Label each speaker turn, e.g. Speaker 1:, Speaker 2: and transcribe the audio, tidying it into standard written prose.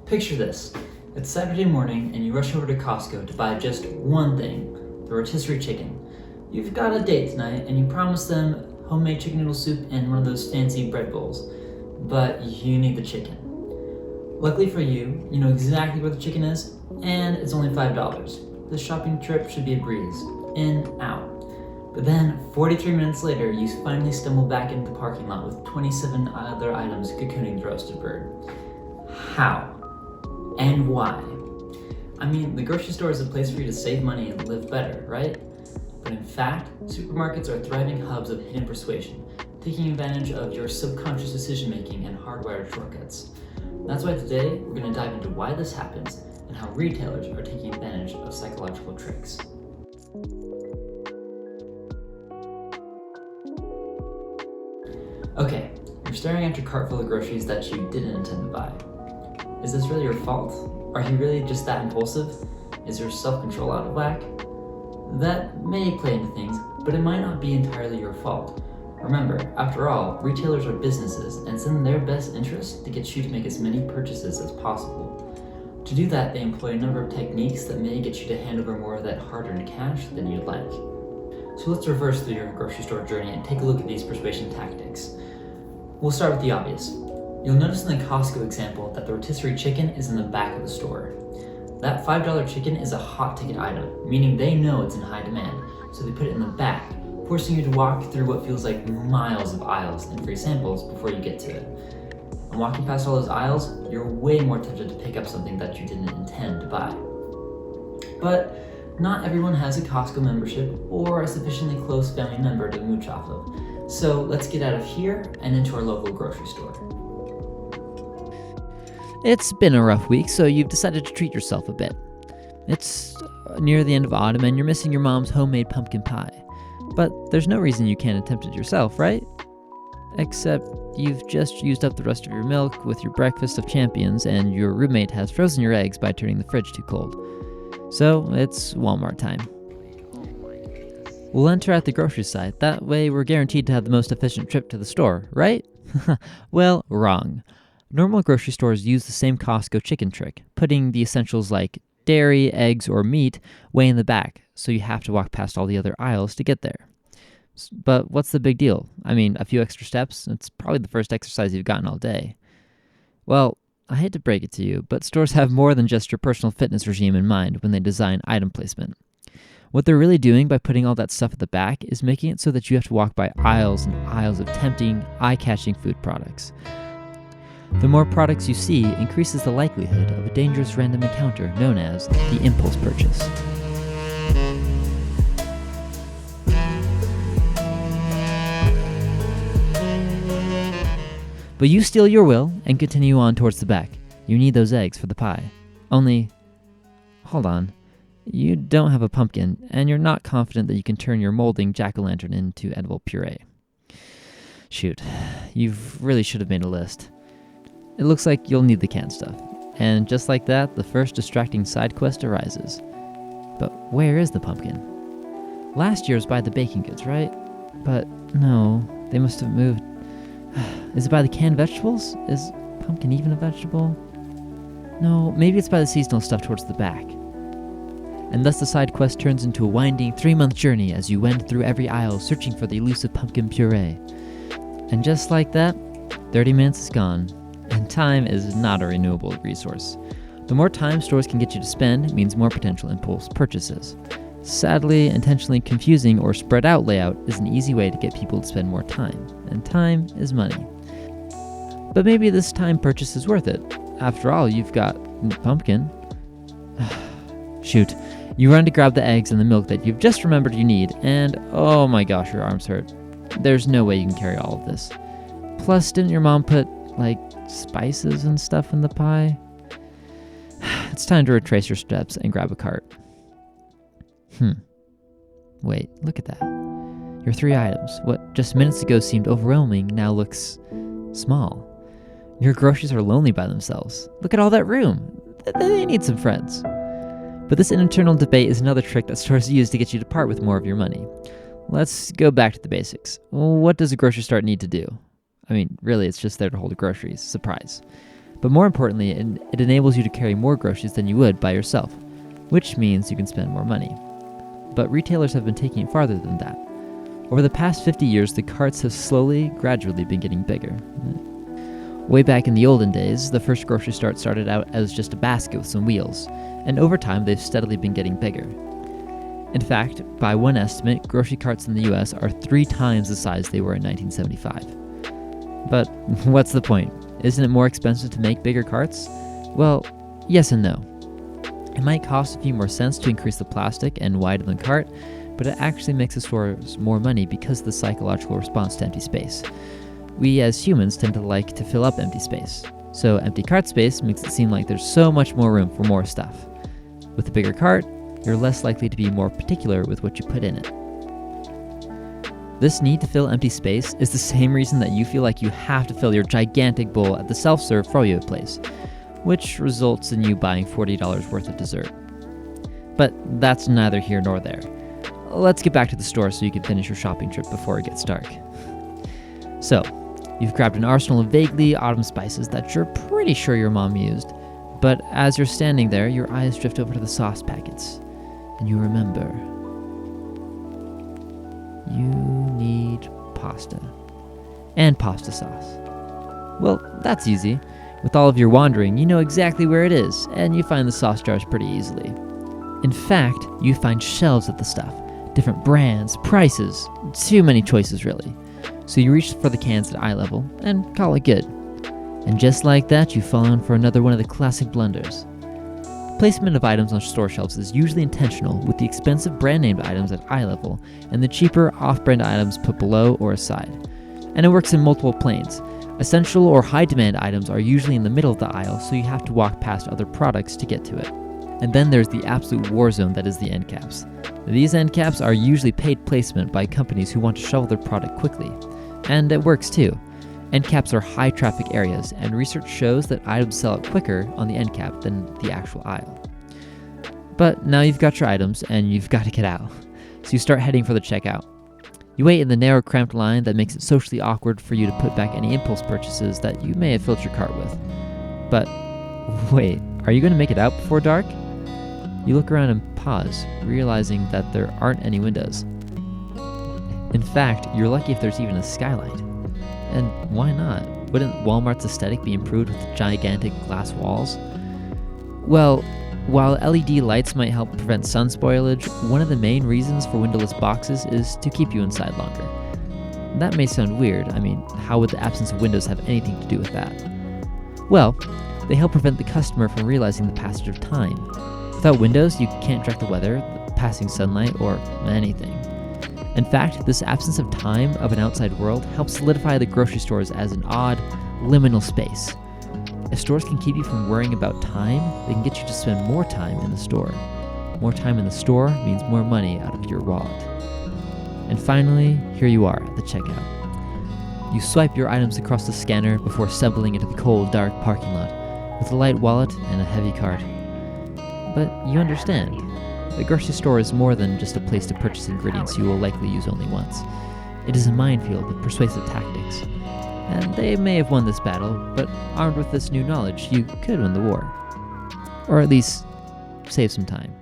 Speaker 1: Picture this. It's Saturday morning and you rush over to Costco to buy just one thing, the rotisserie chicken. You've got a date tonight and you promise them homemade chicken noodle soup and one of those fancy bread bowls, but you need the chicken. Luckily for you, you know exactly where the chicken is and it's only $5. This shopping trip should be a breeze, in, out. But then, 43 minutes later, you finally stumble back into the parking lot with 27 other items cocooning the roasted bird. How? And why? I mean, the grocery store is a place for you to save money and live better, right? But in fact, supermarkets are thriving hubs of hidden persuasion, taking advantage of your subconscious decision-making and hardwired shortcuts. That's why today, we're going to dive into why this happens and how retailers are taking advantage of psychological tricks. Okay, you're staring at your cart full of groceries that you didn't intend to buy. Is this really your fault? Are you really just that impulsive? Is your self-control out of whack? That may play into things, but it might not be entirely your fault. Remember, after all, retailers are businesses, and it's in their best interest to get you to make as many purchases as possible. To do that, they employ a number of techniques that may get you to hand over more of that hard-earned cash than you'd like. So let's reverse through your grocery store journey and take a look at these persuasion tactics. We'll start with the obvious. You'll notice in the Costco example that the rotisserie chicken is in the back of the store. That $5 chicken is a hot ticket item, meaning they know it's in high demand, so they put it in the back, forcing you to walk through what feels like miles of aisles and free samples before you get to it. And walking past all those aisles, you're way more tempted to pick up something that you didn't intend to buy. But not everyone has a Costco membership or a sufficiently close family member to mooch off of. So let's get out of here and into our local grocery store.
Speaker 2: It's been a rough week, so you've decided to treat yourself a bit. It's near the end of autumn and you're missing your mom's homemade pumpkin pie. But there's no reason you can't attempt it yourself, right? Except you've just used up the rest of your milk with your breakfast of champions and your roommate has frozen your eggs by turning the fridge too cold. So it's Walmart time. We'll enter at the grocery site, that way we're guaranteed to have the most efficient trip to the store, right? Well, wrong. Normal grocery stores use the same Costco chicken trick, putting the essentials like dairy, eggs, or meat way in the back, so you have to walk past all the other aisles to get there. But what's the big deal? I mean, a few extra steps? It's probably the first exercise you've gotten all day. Well, I hate to break it to you, but stores have more than just your personal fitness regime in mind when they design item placement. What they're really doing by putting all that stuff at the back is making it so that you have to walk by aisles and aisles of tempting, eye-catching food products. The more products you see increases the likelihood of a dangerous random encounter known as the impulse purchase. But you steal your will and continue on towards the back. You need those eggs for the pie. Only, hold on. You don't have a pumpkin, and you're not confident that you can turn your molding jack-o'-lantern into edible puree. Shoot, you really should have made a list. It looks like you'll need the canned stuff. And just like that, the first distracting side quest arises. But where is the pumpkin? Last year was by the baking goods, right? But no, they must have moved. Is it by the canned vegetables? Is pumpkin even a vegetable? No, maybe it's by the seasonal stuff towards the back. And thus the side quest turns into a winding 3-month journey as you wend through every aisle searching for the elusive pumpkin puree. And just like that, 30 minutes is gone, and time is not a renewable resource. The more time stores can get you to spend means more potential impulse purchases. Sadly, intentionally confusing or spread out layout is an easy way to get people to spend more time, and time is money. But maybe this time purchase is worth it. After all, you've got pumpkin. Shoot. You run to grab the eggs and the milk that you've just remembered you need, and oh my gosh, your arms hurt. There's no way you can carry all of this. Plus, didn't your mom put, spices and stuff in the pie? It's time to retrace your steps and grab a cart. Wait, look at that. Your 3 items, what just minutes ago seemed overwhelming, now looks small. Your groceries are lonely by themselves. Look at all that room. They need some friends. But this internal debate is another trick that stores use to get you to part with more of your money. Let's go back to the basics. What does a grocery store need to do? I mean, really, it's just there to hold groceries. Surprise. But more importantly, it enables you to carry more groceries than you would by yourself, which means you can spend more money. But retailers have been taking it farther than that. Over the past 50 years, the carts have gradually been getting bigger. Way back in the olden days, the first grocery store started out as just a basket with some wheels, and over time they've steadily been getting bigger. In fact, by one estimate, grocery carts in the US are 3 times the size they were in 1975. But what's the point? Isn't it more expensive to make bigger carts? Well, yes and no. It might cost a few more cents to increase the plastic and widen the cart, but it actually makes the stores more money because of the psychological response to empty space. We as humans tend to like to fill up empty space, so empty cart space makes it seem like there's so much more room for more stuff. With a bigger cart, you're less likely to be more particular with what you put in it. This need to fill empty space is the same reason that you feel like you have to fill your gigantic bowl at the self-serve froyo place, which results in you buying $40 worth of dessert. But that's neither here nor there. Let's get back to the store so you can finish your shopping trip before it gets dark. So, you've grabbed an arsenal of vaguely autumn spices that you're pretty sure your mom used, but as you're standing there, your eyes drift over to the sauce packets, and you remember. You need pasta. And pasta sauce. Well, that's easy. With all of your wandering, you know exactly where it is, and you find the sauce jars pretty easily. In fact, you find shelves of the stuff. Different brands, prices, too many choices really. So you reach for the cans at eye level, and call it good. And just like that, you've fallen for another one of the classic blunders. Placement of items on store shelves is usually intentional, with the expensive brand-named items at eye level and the cheaper off-brand items put below or aside. And it works in multiple planes. Essential or high-demand items are usually in the middle of the aisle, so you have to walk past other products to get to it. And then there's the absolute war zone that is the end caps. These end caps are usually paid placement by companies who want to shovel their product quickly. And it works too. End caps are high traffic areas, and research shows that items sell out quicker on the end cap than the actual aisle. But now you've got your items, and you've got to get out. So you start heading for the checkout. You wait in the narrow, cramped line that makes it socially awkward for you to put back any impulse purchases that you may have filled your cart with. But wait, are you going to make it out before dark? You look around and pause, realizing that there aren't any windows. In fact, you're lucky if there's even a skylight. And why not? Wouldn't Walmart's aesthetic be improved with gigantic glass walls? Well, while LED lights might help prevent sun spoilage, one of the main reasons for windowless boxes is to keep you inside longer. That may sound weird. I mean, how would the absence of windows have anything to do with that? Well, they help prevent the customer from realizing the passage of time. Without windows, you can't track the weather, passing sunlight, or anything. In fact, this absence of time of an outside world helps solidify the grocery stores as an odd, liminal space. If stores can keep you from worrying about time, they can get you to spend more time in the store. More time in the store means more money out of your wallet. And finally, here you are at the checkout. You swipe your items across the scanner before stumbling into the cold, dark parking lot with a light wallet and a heavy cart. But you understand. The grocery store is more than just a place to purchase ingredients you will likely use only once. It is a minefield of persuasive tactics. And they may have won this battle, but armed with this new knowledge, you could win the war. Or at least, save some time.